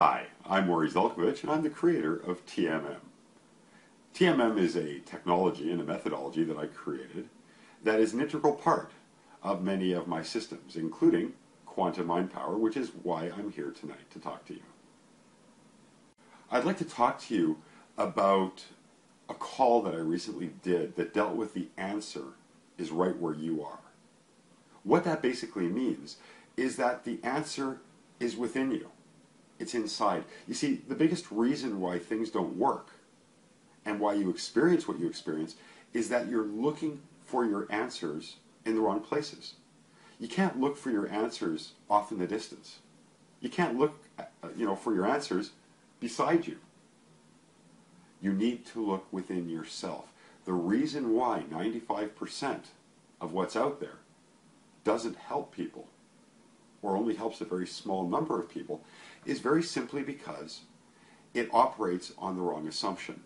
Hi, I'm Morry Zelcovitch, and I'm the creator of TMM. TMM is a technology and a methodology that I created that is an integral part of many of my systems, including quantum mind power, which is why I'm here tonight to talk to you. I'd like to talk to you about a call that I recently did that dealt with the answer is right where you are. What that basically means is that the answer is within you. It's inside. You see, the biggest reason why things don't work and why you experience what you experience is that you're looking for your answers in the wrong places. You can't look for your answers off in the distance. You can't look, for your answers beside you. You need to look within yourself. The reason why 95% of what's out there doesn't help people, or only helps a very small number of people, is very simply because it operates on the wrong assumption.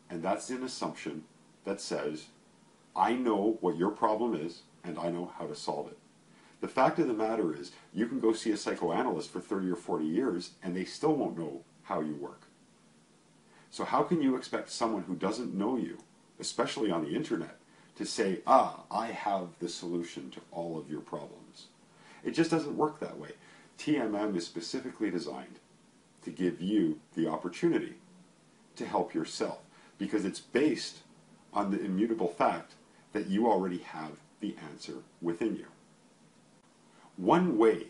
And that's an assumption that says, I know what your problem is, and I know how to solve it. The fact of the matter is, you can go see a psychoanalyst for 30 or 40 years, and they still won't know how you work. So how can you expect someone who doesn't know you, especially on the internet, to say, I have the solution to all of your problems? It just doesn't work that way. TMM is specifically designed to give you the opportunity to help yourself, because it's based on the immutable fact that you already have the answer within you. One way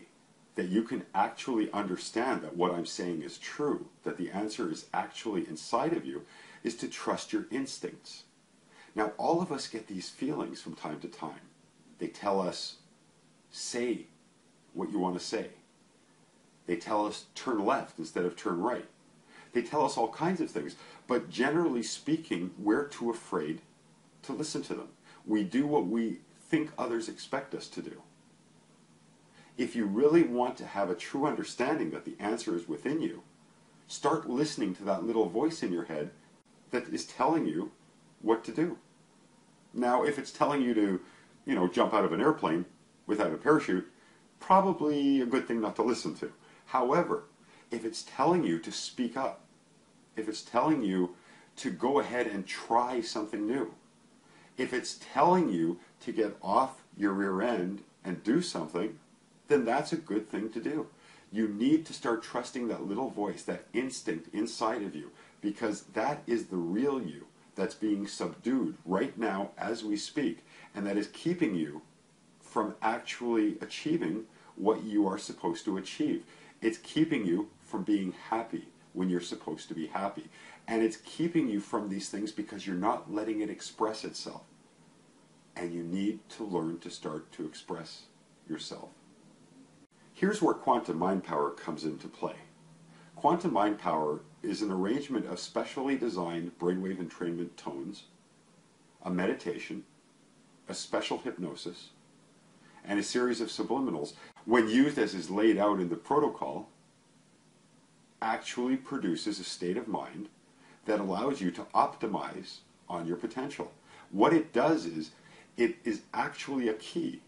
that you can actually understand that what I'm saying is true, that the answer is actually inside of you, is to trust your instincts. Now, all of us get these feelings from time to time. They tell us, say what you want to say. They tell us, turn left instead of turn right. They tell us all kinds of things, but generally speaking, we're too afraid to listen to them. We do what we think others expect us to do. If you really want to have a true understanding that the answer is within you, start listening to that little voice in your head that is telling you what to do. Now, if it's telling you to, jump out of an airplane without a parachute, probably a good thing not to listen to. However, if it's telling you to speak up, if it's telling you to go ahead and try something new, if it's telling you to get off your rear end and do something, then that's a good thing to do. You need to start trusting that little voice, that instinct inside of you, because that is the real you that's being subdued right now as we speak, and that is keeping you from actually achieving what you are supposed to achieve. It's keeping you from being happy when you're supposed to be happy. And it's keeping you from these things because you're not letting it express itself. And you need to learn to start to express yourself. Here's where quantum mind power comes into play. Quantum mind power is an arrangement of specially designed brainwave entrainment tones, a meditation, a special hypnosis, and a series of subliminals, when used as is laid out in the protocol, actually produces a state of mind that allows you to optimize on your potential. What it does is, it is actually a key,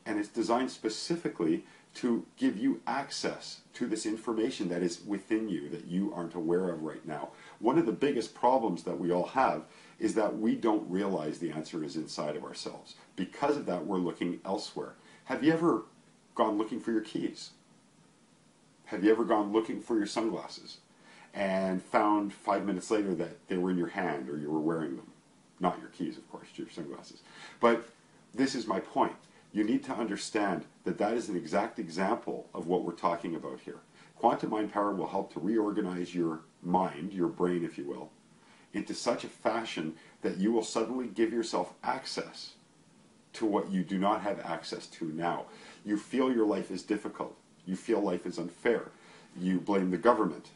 and it's designed specifically to give you access to this information that is within you that you aren't aware of right now. One of the biggest problems that we all have is that we don't realize the answer is inside of ourselves. Because of that, we're looking elsewhere. Have you ever gone looking for your keys? Have you ever gone looking for your sunglasses and found 5 minutes later that they were in your hand or you were wearing them? Not your keys, of course, your sunglasses. But this is my point. You need to understand that that is an exact example of what we're talking about here. Quantum mind power will help to reorganize your mind, your brain, if you will, into such a fashion that you will suddenly give yourself access to what you do not have access to now. You feel your life is difficult. You feel life is unfair. You blame the government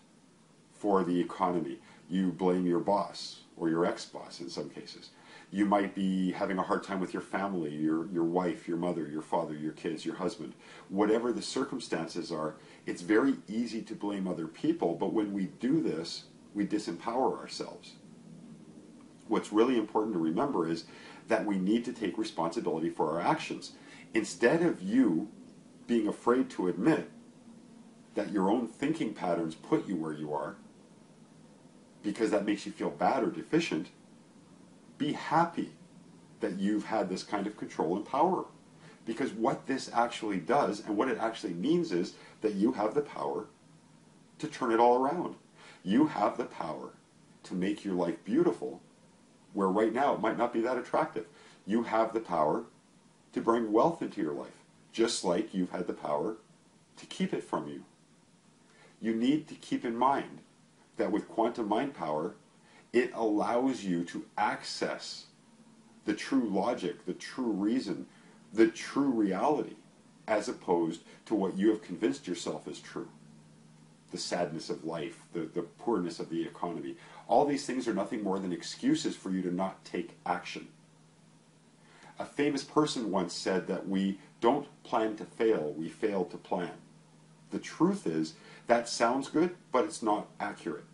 for the economy. You blame your boss or your ex-boss in some cases. You might be having a hard time with your family, your wife, your mother, your father, your kids, your husband. Whatever the circumstances are, it's very easy to blame other people, but when we do this, we disempower ourselves. What's really important to remember is that we need to take responsibility for our actions. Instead of you being afraid to admit that your own thinking patterns put you where you are, because that makes you feel bad or deficient, be happy that you've had this kind of control and power. Because what this actually does, and what it actually means, is that you have the power to turn it all around. You have the power to make your life beautiful, where right now it might not be that attractive. You have the power to bring wealth into your life, just like you've had the power to keep it from you. You need to keep in mind that with quantum mind power, it allows you to access the true logic, the true reason, the true reality, as opposed to what you have convinced yourself is true. The sadness of life, the poorness of the economy. All these things are nothing more than excuses for you to not take action. A famous person once said that we don't plan to fail, we fail to plan. The truth is, that sounds good, but it's not accurate.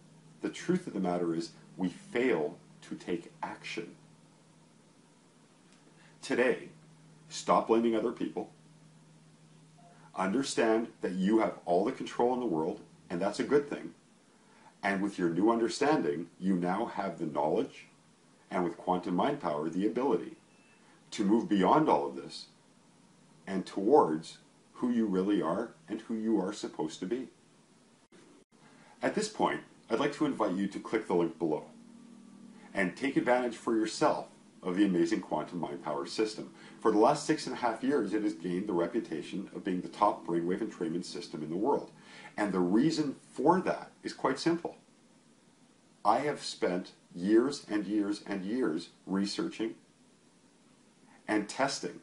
The truth of the matter is, we fail to take action. Today, stop blaming other people. Understand that you have all the control in the world, and that's a good thing. And with your new understanding, you now have the knowledge, and with quantum mind power, the ability to move beyond all of this and towards who you really are and who you are supposed to be. At this point, I'd like to invite you to click the link below and take advantage for yourself of the amazing quantum mind power system. For the last 6.5 years, it has gained the reputation of being the top brainwave entrainment system in the world. And the reason for that is quite simple. I have spent years and years and years researching and testing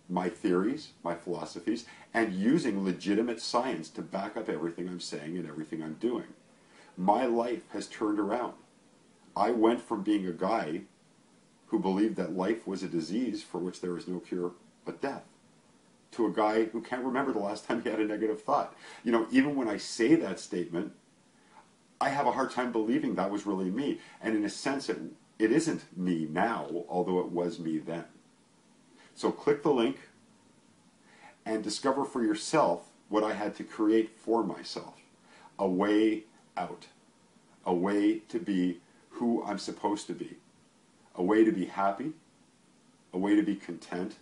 my theories, my philosophies, and using legitimate science to back up everything I'm saying and everything I'm doing. My life has turned around. I went from being a guy who believed that life was a disease for which there is no cure but death, to a guy who can't remember the last time he had a negative thought. You know, even when I say that statement, I have a hard time believing that was really me. And in a sense, it isn't me now, although it was me then. So click the link and discover for yourself what I had to create for myself. A way out. A way to be who I'm supposed to be. A way to be happy. A way to be content.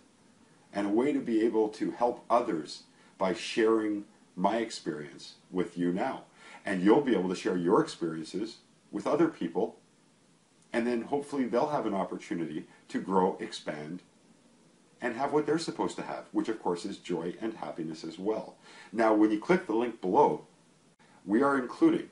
And a way to be able to help others by sharing my experience with you now. And you'll be able to share your experiences with other people, and then hopefully they'll have an opportunity to grow, expand, and have what they're supposed to have, which of course is joy and happiness as well. Now, when you click the link below, we are including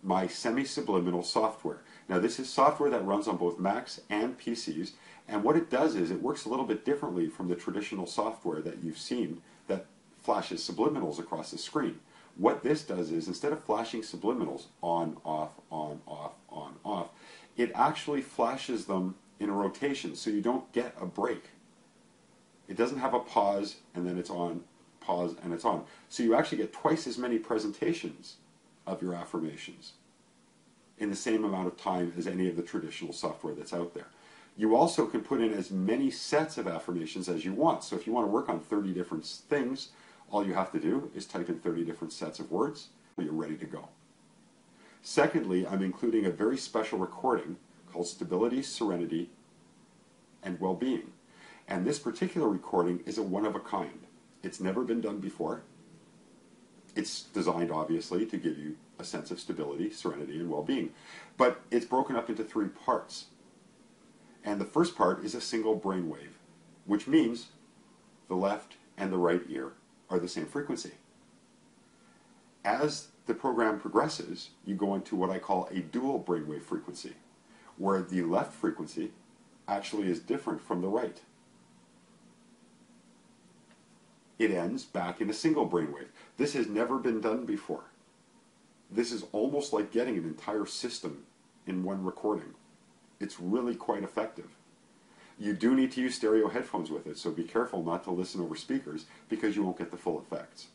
my semi-subliminal software. Now, this is software that runs on both Macs and PCs, and what it does is it works a little bit differently from the traditional software that you've seen that flashes subliminals across the screen. What this does is, instead of flashing subliminals on, off, on, off, on, off, it actually flashes them in a rotation, so you don't get a break. It doesn't have a pause, and then it's on, pause, and it's on. So you actually get twice as many presentations of your affirmations in the same amount of time as any of the traditional software that's out there. You also can put in as many sets of affirmations as you want. So if you want to work on 30 different things, all you have to do is type in 30 different sets of words, and you're ready to go. Secondly, I'm including a very special recording called Stability, Serenity, and Well-Being. And this particular recording is a one-of-a-kind. It's never been done before. It's designed, obviously, to give you a sense of stability, serenity, and well-being. But it's broken up into 3 parts. And the first part is a single brainwave, which means the left and the right ear are the same frequency. As the program progresses, you go into what I call a dual brainwave frequency, where the left frequency actually is different from the right. It ends back in a single brainwave. This has never been done before. This is almost like getting an entire system in one recording. It's really quite effective. You do need to use stereo headphones with it, so be careful not to listen over speakers because you won't get the full effects.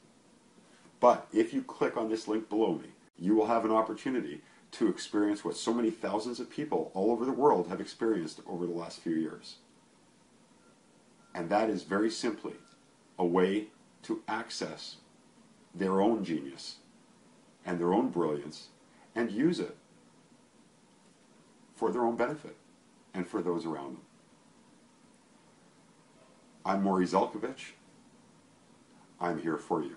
But if you click on this link below me, you will have an opportunity to experience what so many thousands of people all over the world have experienced over the last few years. And that is very simply a way to access their own genius and their own brilliance and use it for their own benefit and for those around them. I'm Morry Zelcovitch. I'm here for you.